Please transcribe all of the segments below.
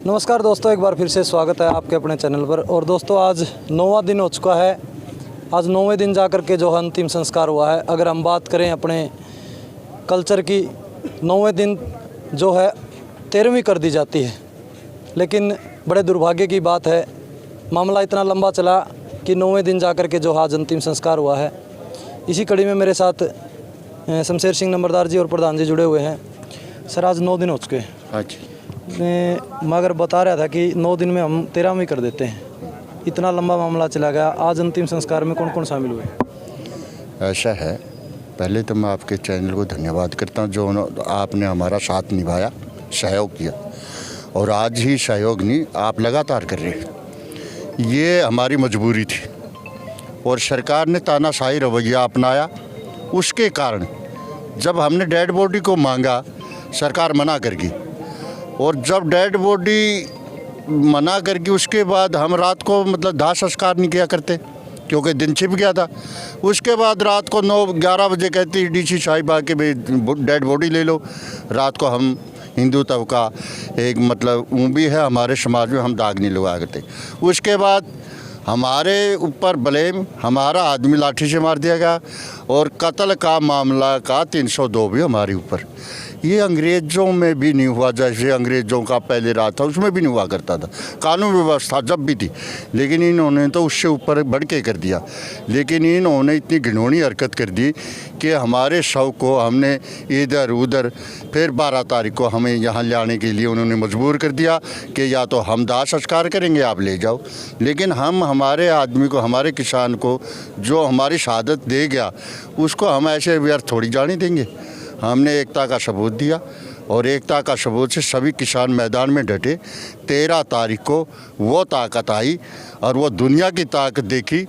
नमस्कार दोस्तों, एक बार फिर से स्वागत है आपके अपने चैनल पर। और दोस्तों आज 9वां दिन हो चुका है। आज 9वें दिन जा कर के जो है अंतिम संस्कार हुआ है। अगर हम बात करें अपने कल्चर की, 9वें दिन जो है 13वीं कर दी जाती है। लेकिन बड़े दुर्भाग्य की बात है, मामला इतना लंबा चला कि 9वें दिन जा कर के जो आज अंतिम संस्कार हुआ है। इसी कड़ी में मेरे साथ शमशेर सिंह नंबरदार जी और प्रधान जी जुड़े हुए हैं। सर आज 9 दिन हो चुके हैं। अच्छा, मगर बता रहा था कि 9 दिन में हम 13वीं कर देते हैं। इतना लंबा मामला चला गया। आज अंतिम संस्कार में कौन कौन शामिल हुए? ऐसा है, पहले तो मैं आपके चैनल को धन्यवाद करता हूं जो आपने हमारा साथ निभाया, सहयोग किया। और आज ही सहयोग नहीं, आप लगातार कर रहे हैं। ये हमारी मजबूरी थी और सरकार ने तानाशाही रवैया अपनाया। उसके कारण जब हमने डेड बॉडी को मांगा, सरकार मना कर गई। और जब डेड बॉडी मना करके उसके बाद हम रात को दाह संस्कार नहीं किया करते क्योंकि दिन छिप गया था। उसके बाद रात को 9-11 बजे कहती डीसी साहिब आके भाई डेड बॉडी ले लो। रात को हम हिंदुत्व का एक वो भी है हमारे समाज में, हम दाग नहीं लगा करते। उसके बाद हमारे ऊपर ब्लेम, हमारा आदमी लाठी से मार दिया गया और कत्ल का मामला का 302 भी हमारे ऊपर। ये अंग्रेज़ों में भी नहीं हुआ, जैसे अंग्रेज़ों का पहले राज था उसमें भी नहीं हुआ करता था। कानून व्यवस्था जब भी थी, लेकिन इन्होंने तो उससे ऊपर बढ़ के कर दिया। लेकिन इन्होंने इतनी घिनौनी हरकत कर दी कि हमारे शव को हमने इधर उधर, फिर 12 तारीख को हमें यहाँ ले आने के लिए उन्होंने मजबूर कर दिया कि या तो हम दाह संस्कार करेंगे, आप ले जाओ। लेकिन हम हमारे आदमी को, हमारे किसान को जो हमारी शहादत दे गया, उसको हम ऐसे व्यर्थ थोड़ी जाने देंगे। हमने एकता का सबूत दिया और एकता का सबूत से सभी किसान मैदान में डटे। 13 तारीख को वो ताकत आई और वो दुनिया की ताकत देखी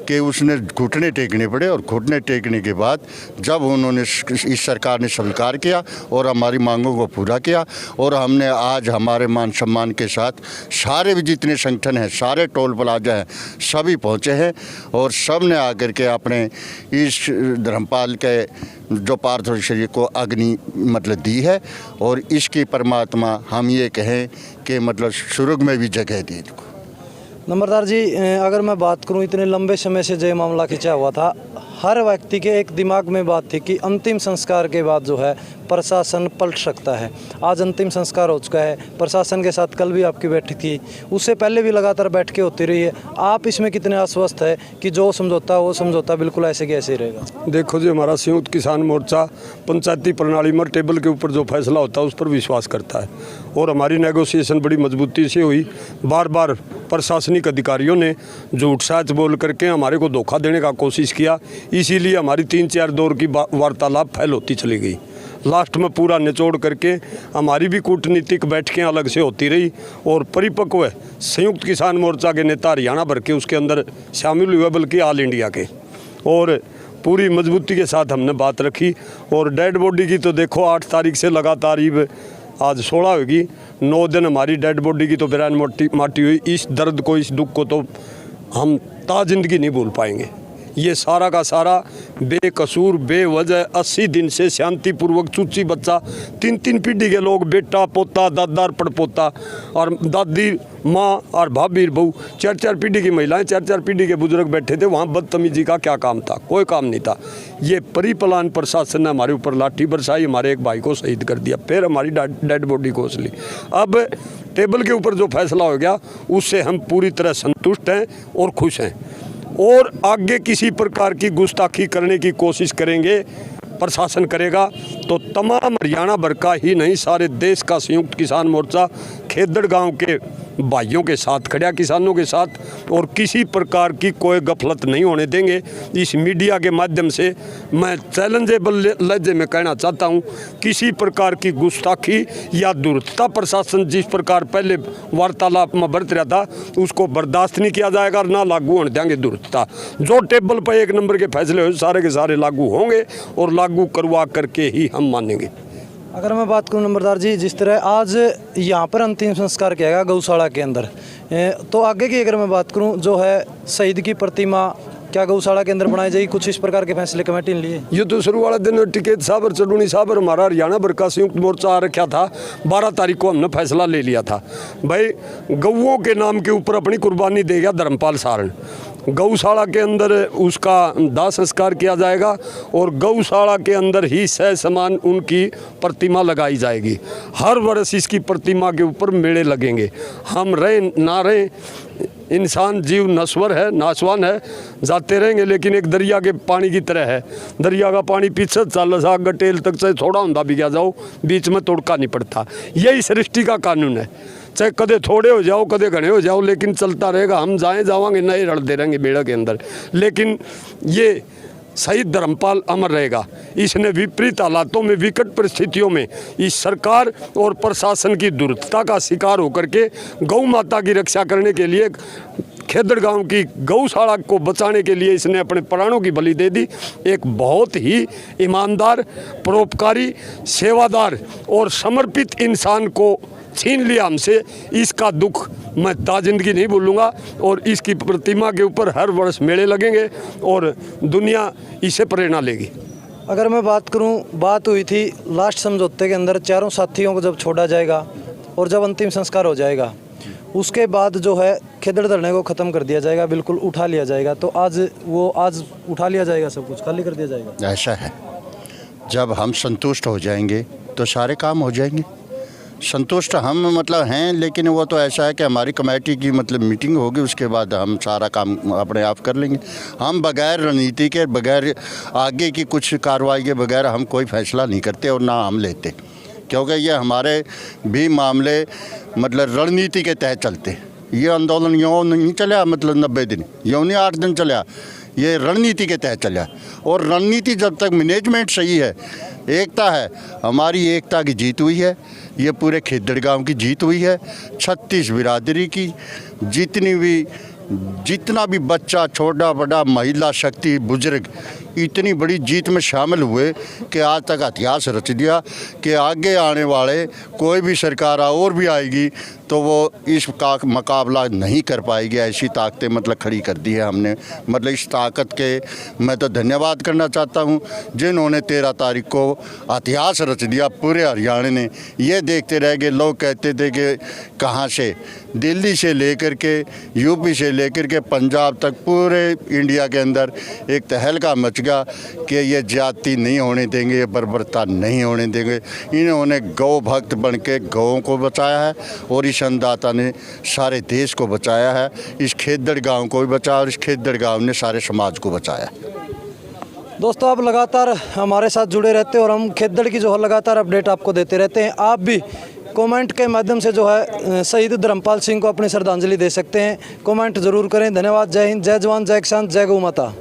कि उसने घुटने टेकने पड़े। और घुटने टेकने के बाद जब उन्होंने, इस सरकार ने स्वीकार किया और हमारी मांगों को पूरा किया, और हमने आज हमारे मान सम्मान के साथ सारे भी जितने संगठन हैं, सारे टोल प्लाजा हैं, सभी पहुँचे हैं। और सब ने आकर के अपने इस धर्मपाल के जो पार्थिव शरीर को अग्नि दी है। और इसकी परमात्मा हम ये कहें कि सुर्ग में भी जगह दी इनको। नंबरदार जी, अगर मैं बात करूं, इतने लंबे समय से जो मामला खिंचा हुआ था, हर व्यक्ति के एक दिमाग में बात थी कि अंतिम संस्कार के बाद जो है प्रशासन पलट सकता है। आज अंतिम संस्कार हो चुका है। प्रशासन के साथ कल भी आपकी बैठक थी, उससे पहले भी लगातार बैठकें होती रही है। आप इसमें कितने आश्वस्त है कि जो समझौता वो समझौता बिल्कुल ऐसे के ऐसे ही रहेगा? देखो जी, हमारा संयुक्त किसान मोर्चा पंचायती प्रणाली में टेबल के ऊपर जो फैसला होता है उस पर विश्वास करता है। और हमारी नेगोशिएशन बड़ी मजबूती से हुई। बार बार प्रशासनिक अधिकारियों ने झूठ सच बोल करके हमारे को धोखा देने का कोशिश किया। इसीलिए हमारी 3-4 दौर की वार्तालाप फैल होती चली गई। लास्ट में पूरा निचोड़ करके हमारी भी कूटनीतिक बैठकें अलग से होती रही। और परिपक्व संयुक्त किसान मोर्चा के नेता हरियाणा भर के उसके अंदर शामिल हुए, बल्कि ऑल इंडिया के। और पूरी मजबूती के साथ हमने बात रखी। और डेड बॉडी की तो देखो 8 तारीख से लगातार ही आज 16 होगी, 9 दिन हमारी डेड बॉडी की तो बिरान माटी हुई। इस दर्द को, इस दुख को तो हम जिंदगी नहीं भूल पाएंगे। ये सारा का सारा बेकसूर, बेवजह 80 दिन से शांतिपूर्वक चूची बच्चा, 3-3 पीढ़ी के लोग, बेटा पोता, दादा पड़पोता और दादी माँ और भाभी बहू, 4-4 पीढ़ी की महिलाएं, 4-4 पीढ़ी के बुजुर्ग बैठे थे। वहाँ बदतमीजी का क्या काम था? कोई काम नहीं था। ये परिप्लान प्रशासन ने हमारे ऊपर लाठी बरसाई, हमारे एक भाई को शहीद कर दिया, फिर हमारी डेड बॉडी खोस ली। अब टेबल के ऊपर जो फैसला हो गया उससे हम पूरी तरह संतुष्ट हैं और खुश हैं। और आगे किसी प्रकार की गुस्ताखी करने की कोशिश करेंगे, प्रशासन करेगा, तो तमाम हरियाणा भर का ही नहीं, सारे देश का संयुक्त किसान मोर्चा खेदड़ गांव के भाइयों के साथ खड़ा, किसानों के साथ। और किसी प्रकार की कोई गफलत नहीं होने देंगे। इस मीडिया के माध्यम से मैं चैलेंजेबल लहजे में कहना चाहता हूं, किसी प्रकार की गुस्ताखी या दुर्तता प्रशासन जिस प्रकार पहले वार्तालाप में बरत रहा था उसको बर्दाश्त नहीं किया जाएगा और ना लागू होने देंगे दुर्तता। जो टेबल पर 1 नंबर के फैसले हो सारे के सारे लागू होंगे और लागू करवा करके ही हम मानेंगे। अगर मैं बात करूं नंबरदार जी, जिस तरह आज यहाँ पर अंतिम संस्कार किया गया गौशाला के अंदर, तो आगे की अगर मैं बात करूं, जो है शहीद की प्रतिमा क्या गौशाला केंद्र बनाई जाएगी, कुछ इस प्रकार के फैसले कमेटी ने लिए? ये तो शुरू वाले दिन टिकैत साहब और चलूनी साहब और हमारा हरियाणा भर का संयुक्त मोर्चा आ रखा था। 12 तारीख को हमने फैसला ले लिया था भाई गौओं के नाम के ऊपर अपनी कुर्बानी देगा धर्मपाल सारण। गौशाला के अंदर उसका दाह संस्कार किया जाएगा और गौशाला के अंदर ही सह समान उनकी प्रतिमा लगाई जाएगी। हर वर्ष इसकी प्रतिमा के ऊपर मेले लगेंगे। हम रहें ना रहें, इंसान जीव नश्वर है, नाशवान है, जाते रहेंगे, लेकिन एक दरिया के पानी की तरह है। दरिया का पानी पीछे चल सा गटेल तक चाहे थोड़ा होंदा भी गया जाओ, बीच में तोड़का नहीं पड़ता। यही सृष्टि का कानून है, चाहे कदे थोड़े हो जाओ कदे घने हो जाओ, लेकिन चलता रहेगा। हम जाएंगे नए रड़ते रहेंगे बेड़ा के अंदर, लेकिन ये शहीद धर्मपाल अमर रहेगा। इसने विपरीत हालातों में, विकट परिस्थितियों में इस सरकार और प्रशासन की दुर्दता का शिकार होकर के गौ माता की रक्षा करने के लिए, खेदड़ गांव की गौशाला को बचाने के लिए इसने अपने प्राणों की बलि दे दी। एक बहुत ही ईमानदार, परोपकारी, सेवादार और समर्पित इंसान को छीन लिया हमसे। इसका दुख मैं ताजिंदगी नहीं भूलूंगा और इसकी प्रतिमा के ऊपर हर वर्ष मेले लगेंगे और दुनिया इसे प्रेरणा लेगी। अगर मैं बात करूं, बात हुई थी लास्ट समझौते के अंदर चारों साथियों को जब छोड़ा जाएगा और जब अंतिम संस्कार हो जाएगा उसके बाद जो है खेदड़ धरने को ख़त्म कर दिया जाएगा, बिल्कुल उठा लिया जाएगा। तो आज उठा लिया जाएगा, सब कुछ खाली कर दिया जाएगा। ऐसा है, जब हम संतुष्ट हो जाएंगे तो सारे काम हो जाएंगे। संतुष्ट हम मतलब हैं, लेकिन वो तो ऐसा है कि हमारी कमेटी की मतलब मीटिंग होगी, उसके बाद हम सारा काम अपने आप कर लेंगे। हम बगैर रणनीति के, बगैर आगे की कुछ कार्रवाई के बगैर हम कोई फैसला नहीं करते और ना हम लेते, क्योंकि ये हमारे भी मामले मतलब रणनीति के तहत चलते। ये आंदोलन यूँ नहीं चला मतलब 90 दिन, यूँ नहीं 8 दिन चला, ये रणनीति के तहत चला। और रणनीति जब तक मैनेजमेंट सही है, एकता है, हमारी एकता की जीत हुई है, ये पूरे खेदड़ गांव की जीत हुई है, 36 बिरादरी की जितना भी बच्चा, छोटा बड़ा, महिला, शक्ति, बुजुर्ग इतनी बड़ी जीत में शामिल हुए कि आज तक इतिहास रच दिया कि आगे आने वाले कोई भी सरकार और भी आएगी तो वो इस का मुकाबला नहीं कर पाएगी। ऐसी ताकतें मतलब खड़ी कर दी है हमने। मतलब इस ताकत के मैं तो धन्यवाद करना चाहता हूँ जिन्होंने 13 तारीख को इतिहास रच दिया। पूरे हरियाणा ने ये देखते रह गए। लोग कहते थे कि कहाँ से, दिल्ली से लेकर के यूपी से लेकर के पंजाब तक पूरे इंडिया के अंदर एक तहलका मच गया कि ये जाति नहीं होने देंगे, ये बर्बरता नहीं होने देंगे। इन्होंने गौ भक्त बन के गौों को बचाया है और इस अन्नदाता ने सारे देश को बचाया है। इस खेदड़ गांव को भी बचाया और इस खेदड़ गांव ने सारे समाज को बचाया। दोस्तों, आप लगातार हमारे साथ जुड़े रहते हैं और हम खेदड़ की जो है लगातार अपडेट आपको देते रहते हैं। आप भी कमेंट के माध्यम से जो है शहीद धर्मपाल सिंह को अपनी श्रद्धांजलि दे सकते हैं। कमेंट जरूर करें। धन्यवाद। जय हिंद, जय जवान, जय किसान, जय गौ माता।